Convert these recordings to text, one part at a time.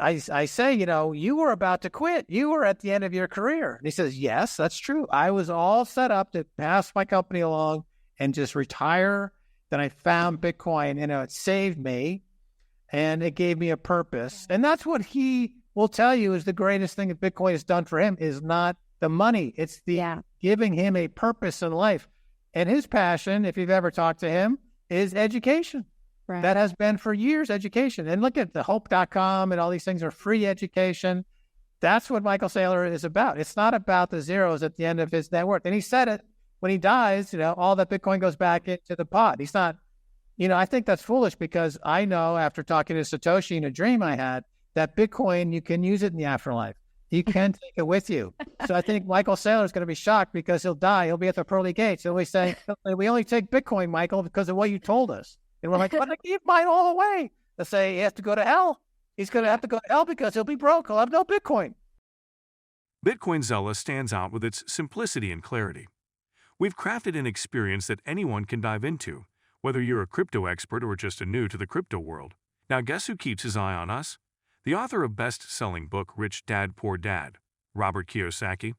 I say, you were about to quit. You were at the end of your career. And he says, yes, that's true. I was all set up to pass my company along and just retire. Then I found Bitcoin, and it saved me, and it gave me a purpose. And that's what he will tell you is the greatest thing that Bitcoin has done for him is not the money. It's the giving him a purpose in life. And his passion, if you've ever talked to him, is education. Right. That has been for years, education. And look at the hope.com and all these things are free education. That's what Michael Saylor is about. It's not about the zeros at the end of his net worth. And he said it when he dies, all that Bitcoin goes back into the pot. He's not, I think that's foolish because I know after talking to Satoshi in a dream I had that Bitcoin, you can use it in the afterlife. You can take it with you. So I think Michael Saylor is going to be shocked because he'll die. He'll be at the pearly gates. He'll be saying, we only take Bitcoin, Michael, because of what you told us. And we're like, but I gave mine all away. They'll say he has to go to hell. He's going to have to go to hell because he'll be broke. He'll have no Bitcoin. Bitcoin Zella stands out with its simplicity and clarity. We've crafted an experience that anyone can dive into, whether you're a crypto expert or just a new to the crypto world. Now guess who keeps his eye on us? The author of best-selling book Rich Dad, Poor Dad, Robert Kiyosaki.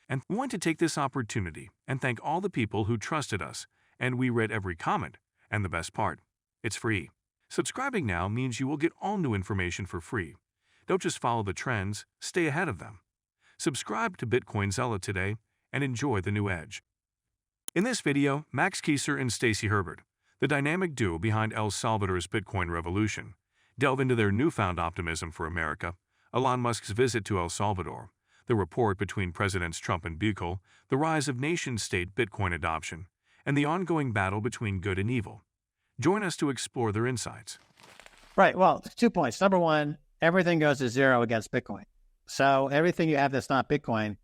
And we want to take this opportunity and thank all the people who trusted us, and we read every comment. And the best part, it's free. Subscribing now means you will get all new information for free. Don't just follow the trends, stay ahead of them. Subscribe to Bitcoin Zella today and enjoy the new edge. In this video, Keiser and Stacy Herbert, the dynamic duo behind El Salvador's Bitcoin revolution, delve into their newfound optimism for America, Elon Musk's visit to El Salvador, the rapport between Presidents Trump and Bukele, the rise of nation-state Bitcoin adoption, and the ongoing battle between good and evil. Join us to explore their insights. Right. Well, 2 points. Number one, everything goes to zero against Bitcoin. So everything you have that's not Bitcoin,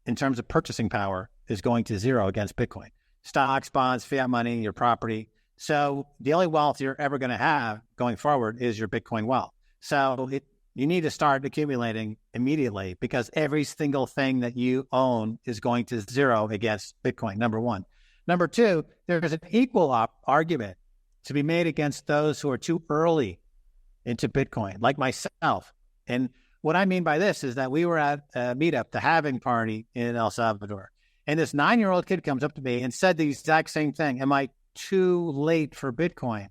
in terms of purchasing power, is going to zero against Bitcoin. Stocks, bonds, fiat money, your property. So the only wealth you're ever going to have going forward is your Bitcoin wealth. So you need to start accumulating immediately because every single thing that you own is going to zero against Bitcoin, number one. Number two, there's an equal argument to be made against those who are too early into Bitcoin, like myself. And what I mean by this is that we were at a meetup, the halving party in El Salvador. And this 9-year-old kid comes up to me and said the exact same thing. Am I too late for Bitcoin?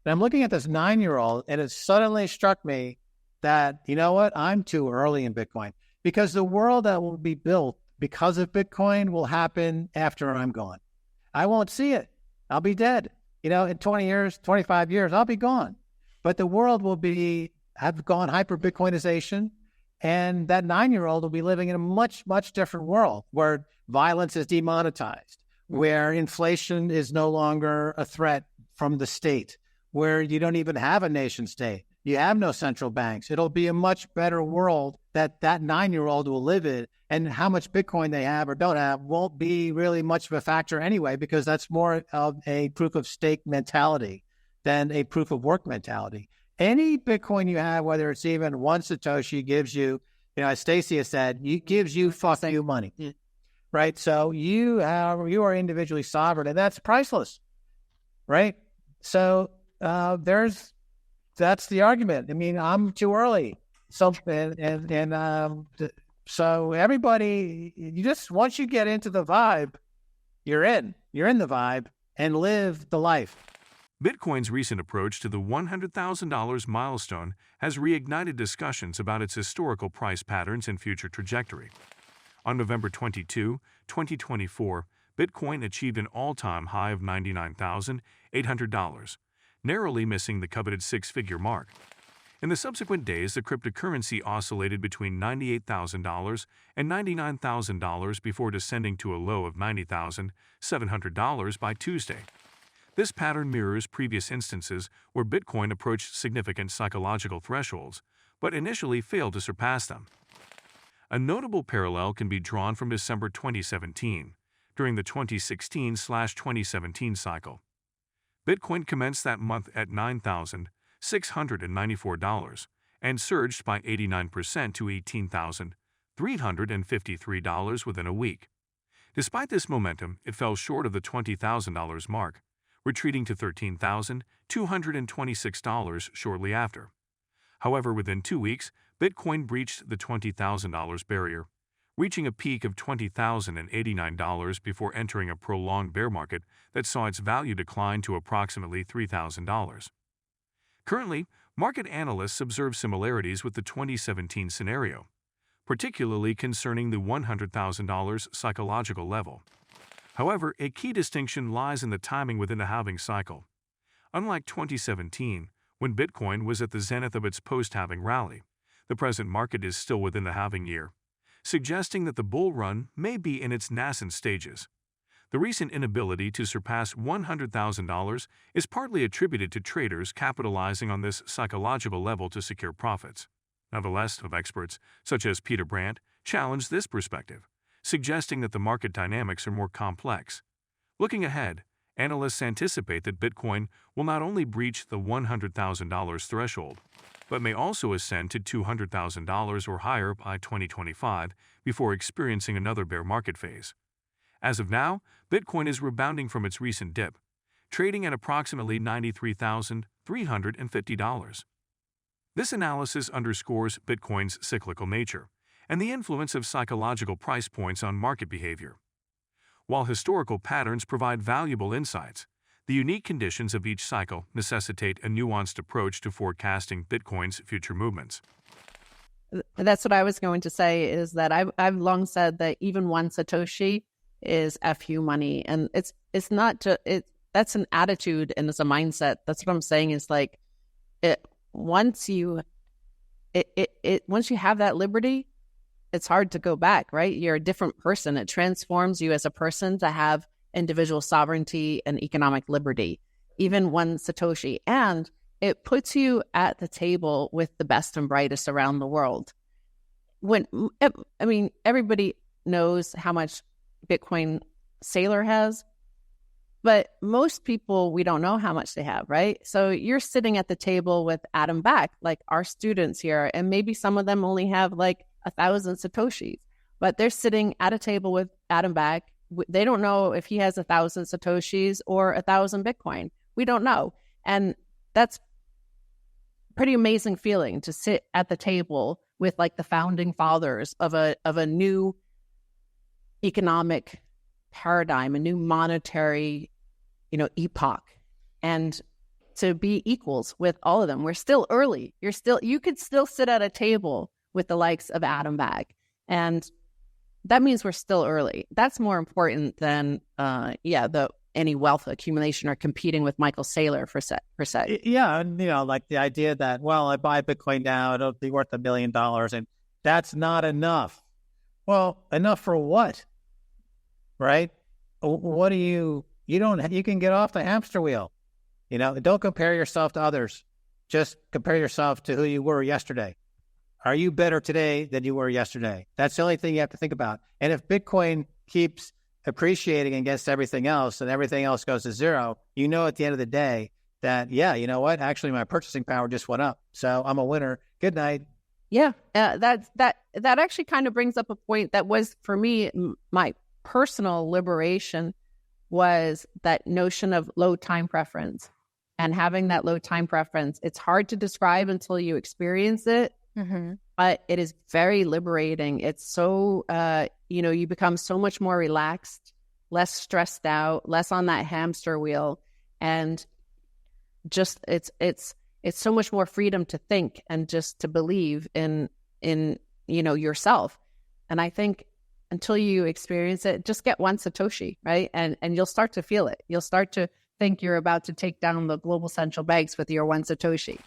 And I'm looking at this 9-year-old and it suddenly struck me that, you know what? I'm too early in Bitcoin because the world that will be built because of Bitcoin will happen after I'm gone. I won't see it. I'll be dead. In 20 years, 25 years, I'll be gone. But the world will have gone hyper-Bitcoinization, and that 9-year-old will be living in a much, much different world where violence is demonetized, where inflation is no longer a threat from the state, where you don't even have a nation state. You have no central banks. It'll be a much better world that 9-year-old will live in, and how much Bitcoin they have or don't have won't be really much of a factor anyway, because that's more of a proof of stake mentality than a proof of work mentality. Any Bitcoin you have, whether it's even one Satoshi, gives you, as Stacy has said, gives you fucking you money, right? So you are individually sovereign, and that's priceless, right? So that's the argument. I mean, I'm too early. So so everybody, once you get into the vibe, you're in the vibe and live the life. Bitcoin's recent approach to the $100,000 milestone has reignited discussions about its historical price patterns and future trajectory. On November 22, 2024, Bitcoin achieved an all-time high of $99,800, narrowly missing the coveted six-figure mark. In the subsequent days, the cryptocurrency oscillated between $98,000 and $99,000 before descending to a low of $90,700 by Tuesday. This pattern mirrors previous instances where Bitcoin approached significant psychological thresholds, but initially failed to surpass them. A notable parallel can be drawn from December 2017, during the 2016/2017 cycle. Bitcoin commenced that month at $9,694 and surged by 89% to $18,353 within a week. Despite this momentum, it fell short of the $20,000 mark, retreating to $13,226 shortly after. However, within 2 weeks, Bitcoin breached the $20,000 barrier, reaching a peak of $20,089 before entering a prolonged bear market that saw its value decline to approximately $3,000. Currently, market analysts observe similarities with the 2017 scenario, particularly concerning the $100,000 psychological level. However, a key distinction lies in the timing within the halving cycle. Unlike 2017, when Bitcoin was at the zenith of its post-halving rally, the present market is still within the halving year, suggesting that the bull run may be in its nascent stages. The recent inability to surpass $100,000 is partly attributed to traders capitalizing on this psychological level to secure profits. Nevertheless, experts, such as Peter Brandt, challenge this perspective, suggesting that the market dynamics are more complex. Looking ahead, analysts anticipate that Bitcoin will not only breach the $100,000 threshold, but may also ascend to $200,000 or higher by 2025 before experiencing another bear market phase. As of now, Bitcoin is rebounding from its recent dip, trading at approximately $93,350. This analysis underscores Bitcoin's cyclical nature and the influence of psychological price points on market behavior. While historical patterns provide valuable insights, the unique conditions of each cycle necessitate a nuanced approach to forecasting Bitcoin's future movements. That's what I was going to say, is that I've long said that even one Satoshi is FU money. And it's not just, that's an attitude and it's a mindset. That's what I'm saying, is like, once you have that liberty, it's hard to go back, right? You're a different person. It transforms you as a person to have individual sovereignty and economic liberty, even one Satoshi. And it puts you at the table with the best and brightest around the world. Everybody knows how much Bitcoin Saylor has, but most people, we don't know how much they have, right? So you're sitting at the table with Adam Back, like our students here, and maybe some of them only have like 1,000 Satoshis, but they're sitting at a table with Adam Back. They don't know if he has 1,000 Satoshis or 1,000 Bitcoin. We don't know. And that's pretty amazing feeling to sit at the table with like the founding fathers of a new economic paradigm, a new monetary, epoch, and to be equals with all of them. We're still early. You could still sit at a table with the likes of Adam Back, and that means we're still early. That's more important than any wealth accumulation or competing with Michael Saylor per se. Yeah, and like the idea that, well, I buy Bitcoin now, it'll be worth $1 million, and that's not enough. Well, enough for what? Right? What do you can get off the hamster wheel. Don't compare yourself to others. Just compare yourself to who you were yesterday. Are you better today than you were yesterday? That's the only thing you have to think about. And if Bitcoin keeps appreciating against everything else and everything else goes to zero, at the end of the day that, you know what? Actually, my purchasing power just went up. So I'm a winner. Good night. Yeah, that actually kind of brings up a point that was, for me, my personal liberation, was that notion of low time preference. And having that low time preference, it's hard to describe until you experience it. Mm-hmm. But it is very liberating. It's so, you become so much more relaxed, less stressed out, less on that hamster wheel. And just, it's so much more freedom to think and just to believe in yourself. And I think until you experience it, just get one Satoshi, right? And you'll start to feel it. You'll start to think you're about to take down the global central banks with your one Satoshi.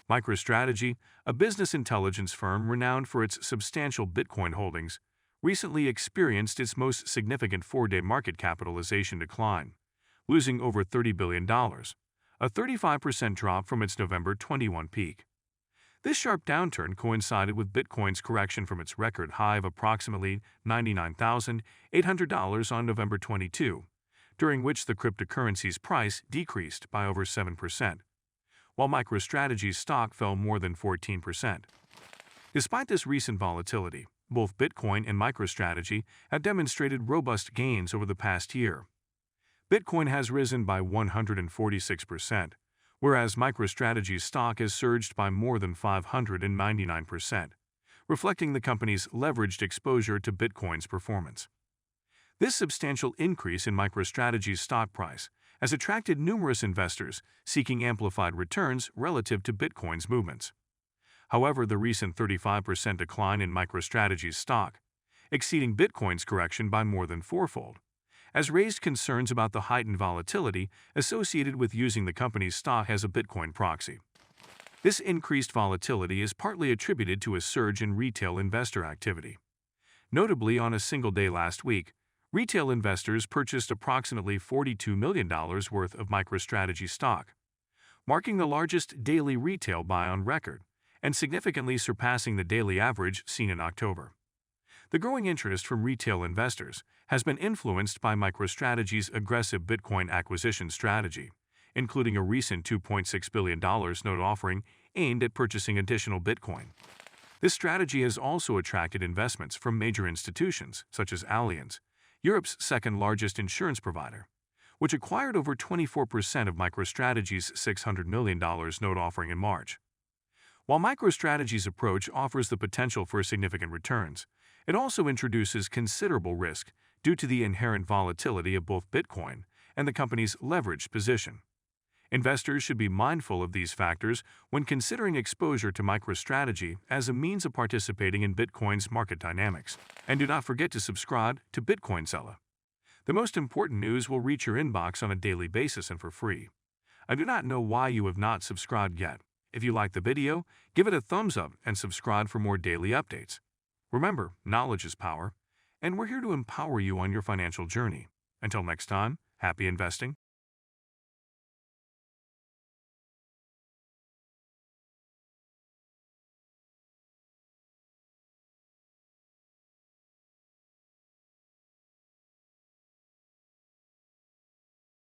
MicroStrategy, a business intelligence firm renowned for its substantial Bitcoin holdings, recently experienced its most significant 4-day market capitalization decline, losing over $30 billion, a 35% drop from its November 21 peak. This sharp downturn coincided with Bitcoin's correction from its record high of approximately $99,800 on November 22, during which the cryptocurrency's price decreased by over 7%. While MicroStrategy's stock fell more than 14%. Despite this recent volatility, both Bitcoin and MicroStrategy have demonstrated robust gains over the past year. Bitcoin has risen by 146%, whereas MicroStrategy's stock has surged by more than 599%, reflecting the company's leveraged exposure to Bitcoin's performance. This substantial increase in MicroStrategy's stock price has attracted numerous investors seeking amplified returns relative to Bitcoin's movements. However, the recent 35% decline in MicroStrategy's stock, exceeding Bitcoin's correction by more than fourfold, has raised concerns about the heightened volatility associated with using the company's stock as a Bitcoin proxy. This increased volatility is partly attributed to a surge in retail investor activity. Notably, on a single day last week, retail investors purchased approximately $42 million worth of MicroStrategy stock, marking the largest daily retail buy on record and significantly surpassing the daily average seen in October. The growing interest from retail investors has been influenced by MicroStrategy's aggressive Bitcoin acquisition strategy, including a recent $2.6 billion note offering aimed at purchasing additional Bitcoin. This strategy has also attracted investments from major institutions such as Allianz, Europe's second-largest insurance provider, which acquired over 24% of MicroStrategy's $600 million note offering in March. While MicroStrategy's approach offers the potential for significant returns, it also introduces considerable risk due to the inherent volatility of both Bitcoin and the company's leveraged position. Investors should be mindful of these factors when considering exposure to MicroStrategy as a means of participating in Bitcoin's market dynamics. And do not forget to subscribe to Bitcoin Zella. The most important news will reach your inbox on a daily basis and for free. I do not know why you have not subscribed yet. If you like the video, give it a thumbs up and subscribe for more daily updates. Remember, knowledge is power, and we're here to empower you on your financial journey. Until next time, happy investing.